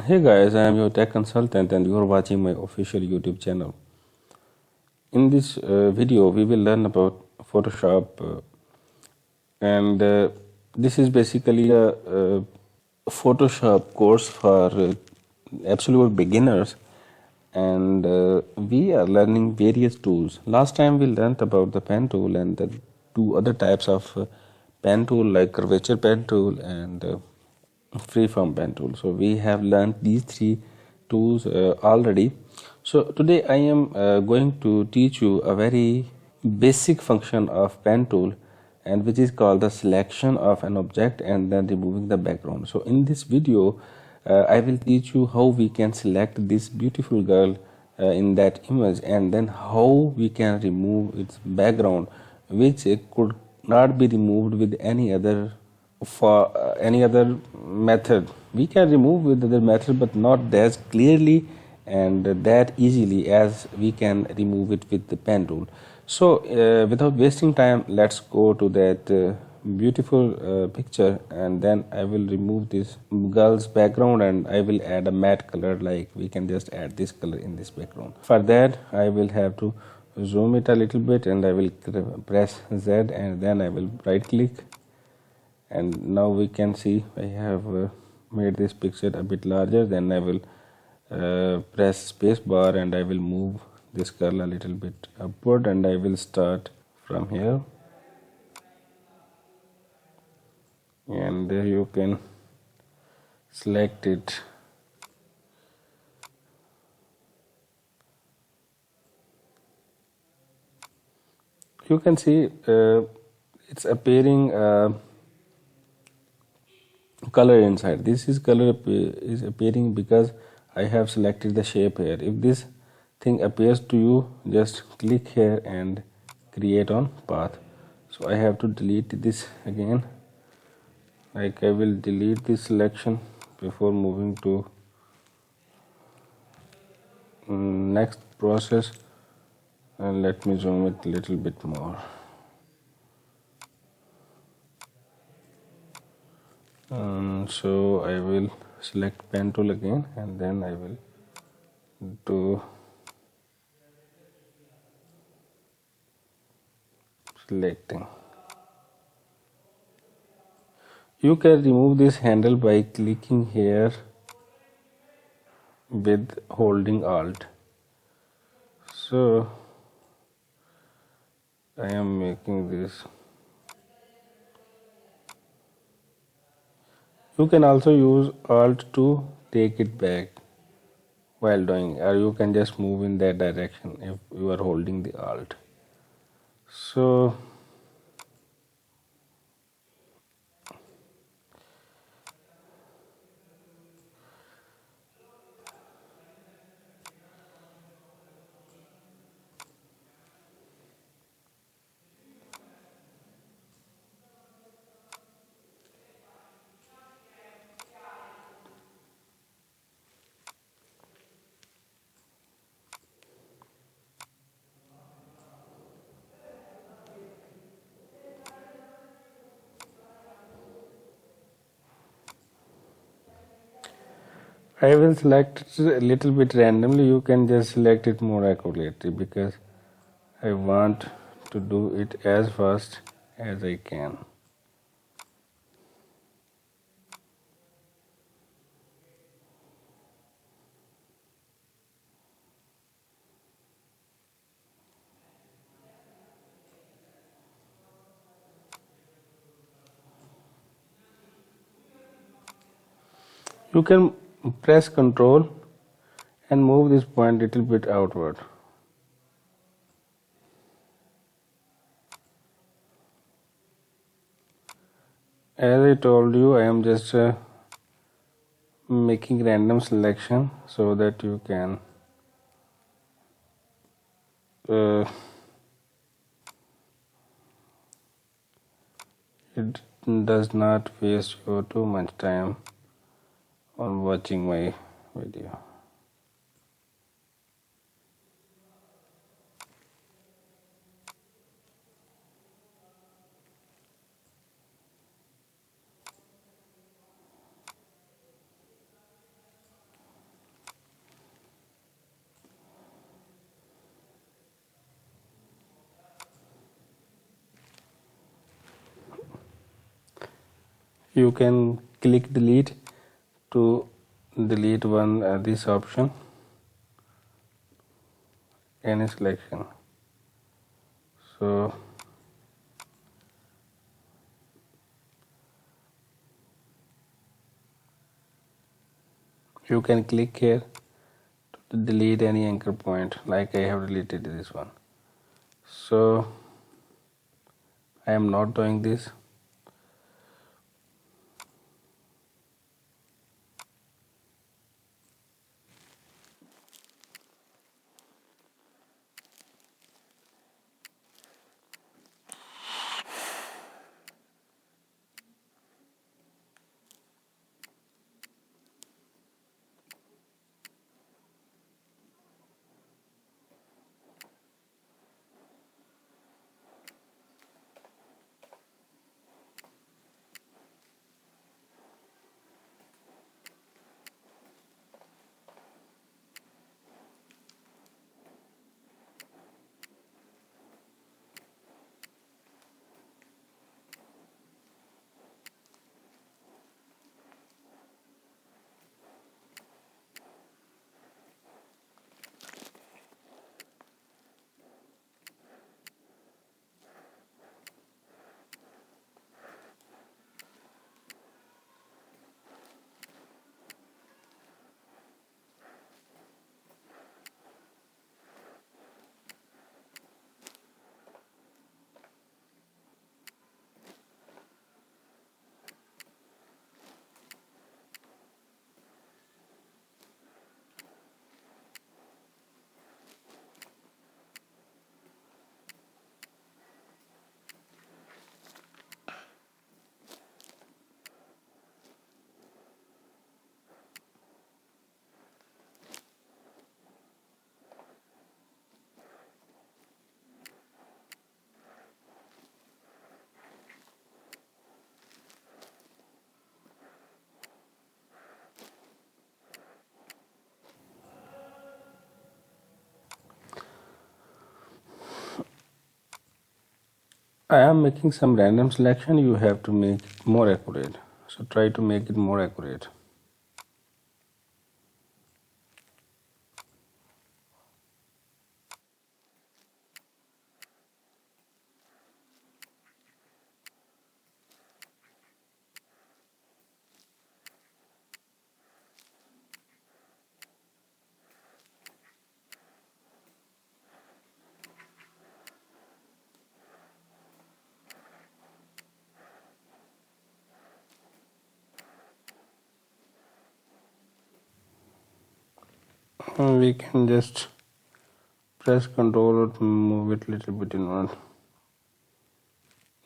Hey guys, I am your tech consultant and you are watching my official YouTube channel. In this video, we will learn about Photoshop and this is basically a Photoshop course for absolute beginners and we are learning various tools. Last time we learned about the pen tool and the two other types of pen tool like curvature pen tool and freeform pen tool. So we have learned these three tools already. So today I am going to teach you a very basic function of pen tool and which is called the selection of an object and then removing the background. So in this video I will teach you how we can select this beautiful girl in that image and then how we can remove its background, which could not be removed with any other method. We can remove with other method but not as clearly and that easily as we can remove it with the pen tool. So without wasting time, let's go to that beautiful picture and then I will remove this girl's background and I will add a matte color, like we can just add this color in this background. For that I will have to zoom it a little bit and I will press Z and then I will right click, and now we can see I have made this picture a bit larger. Then I will press space bar and I will move this curl a little bit upward and I will start from here, and there you can select it. You can see it's appearing color inside. This is color is appearing because I have selected the shape here. If this thing appears to you, just click here and create on path. So I have to delete this again, like I will delete this selection before moving to next process, and let me zoom it a little bit more. So I will select pen tool again and then I will do selecting. You can remove this handle by clicking here with holding Alt. So I am making this. You can also use Alt to take it back while doing, or you can just move in that direction if you are holding the Alt. So I will select it a little bit randomly. You can just select it more accurately because I want to do it as fast as I can. You can press Ctrl and move this point a little bit outward. As I told you, I am just making random selection so that you can uh, it does not waste you too much time on watching my video. You can click delete to delete this option, any selection. So you can click here to delete any anchor point, like I have deleted this one. So I am not doing this. I am making some random selection. You have to make it more accurate. So try to make it more accurate. We can just press Ctrl to move it little bit inward.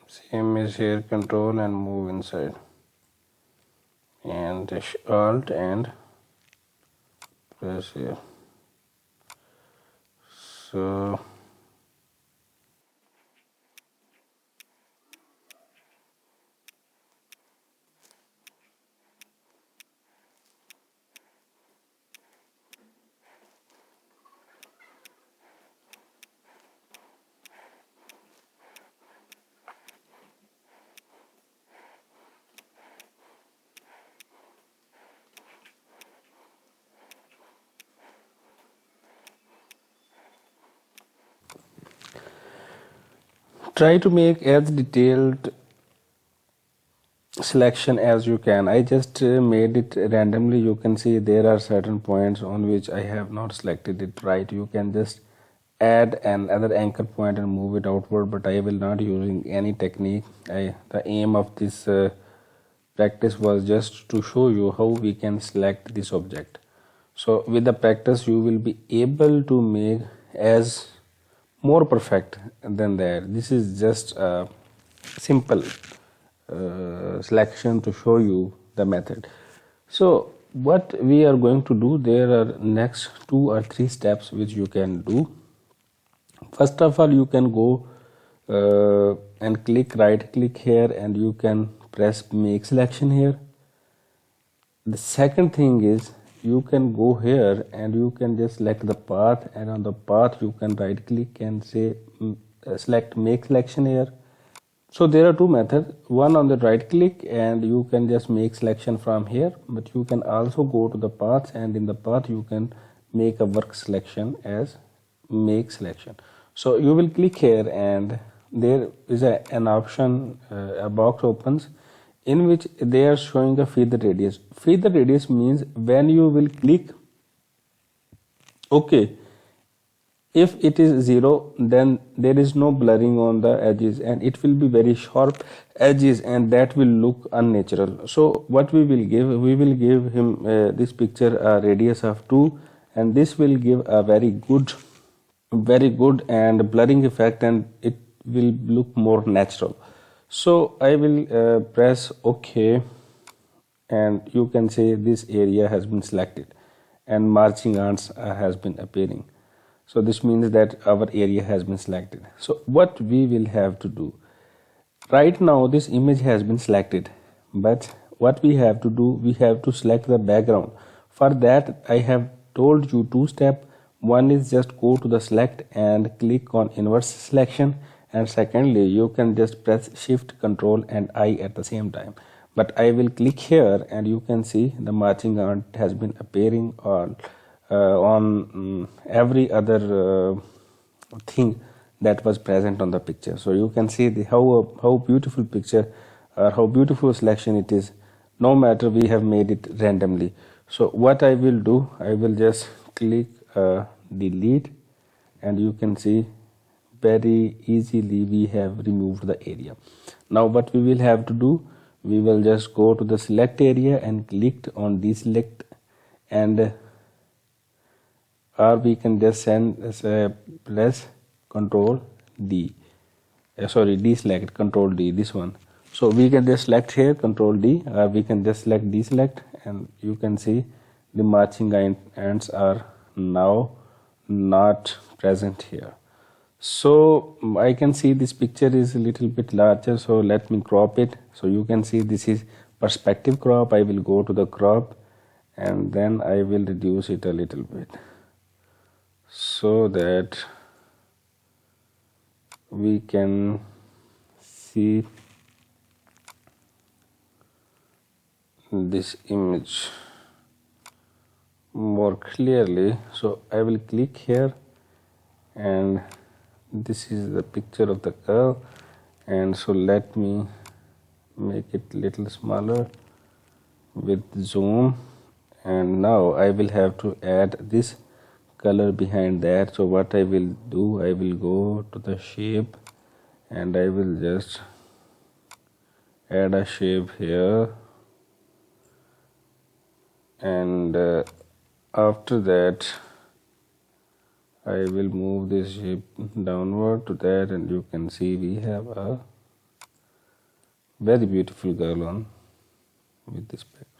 Same as here, Control and move inside, and Alt and press here. So try to make as detailed selection as you can. I just made it randomly. You can see there are certain points on which I have not selected it right. You can just add another anchor point and move it outward, but I will not using any technique. The aim of this practice was just to show you how we can select this object. So with the practice you will be able to make as more perfect than that. This is just a simple selection to show you the method. So what we are going to do, there are next 2 or 3 steps which you can do. First of all, you can go and right click here, and you can press make selection here. The second thing is you can go here and you can just select the path, and on the path you can right click and say select make selection here. So there are two methods, one on the right click and you can just make selection from here, but you can also go to the paths and in the path you can make a work selection as make selection. So you will click here and there is an option, a box opens in which they are showing a feather radius. Feather radius means when you will click OK, if it is 0 then there is no blurring on the edges and it will be very sharp edges and that will look unnatural. So what we will give him this picture a radius of 2 and this will give a very good and blurring effect and it will look more natural. So I will press OK and you can say this area has been selected and marching ants has been appearing. So this means that our area has been selected. So what we will have to do, right now this image has been selected, but what we have to do, we have to select the background. For that I have told you two steps. One is just go to the select and click on inverse selection, and secondly you can just press shift control and I at the same time. But I will click here and you can see the marching ant has been appearing on every other thing that was present on the picture. So you can see how beautiful picture or how beautiful selection it is, no matter we have made it randomly. So what I will do, I will just click delete and you can see very easily we have removed the area. Now what we will have to do, we will just go to the select area and click on deselect, and or we can just press control D, deselect control D, this one. So we can just select here control D, or we can just select deselect and you can see the marching ants are now not present here. So I can see this picture is a little bit larger, so let me crop it. So you can see this is perspective crop. I will go to the crop and then I will reduce it a little bit so that we can see this image more clearly. So I will click here and this is the picture of the girl, and so let me make it little smaller with zoom, and now I will have to add this color behind that. So what I will do, I will go to the shape and I will just add a shape here, and after that I will move this shape downward to that, and you can see we have a very beautiful girl on with this background.